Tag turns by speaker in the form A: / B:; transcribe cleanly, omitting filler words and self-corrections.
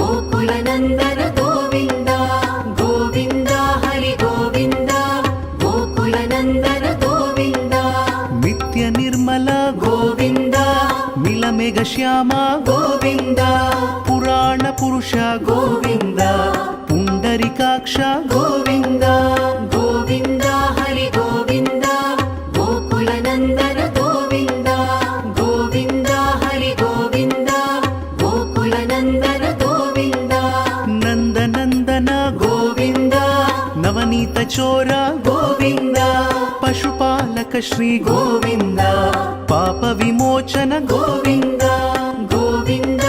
A: गोकुलनन्दन गोविन्द गोविन्द हरि गोविन्द गोकुलनन्दन गोविन्द
B: नित्य निर्मल
A: गोविन्द
B: नीलमेघ श्याम
A: गोविन्द
B: पुराण पुरुष
A: गोविन्द
B: पुण्डरीकाक्ष
A: गोविन्द गोविन्द हरि गोविन्द गोकुलनन्दन गोविन्द गोविन्द हरि गोविन्द गोकुलनन्दन गोविन्द
B: नन्दनन्दन
A: गोविन्द
B: नवनीत चोर
A: गोविन्द
B: पशुपालक श्री
A: गोविन्द
B: पाप विमोचन
A: गोविन्द गोविन्द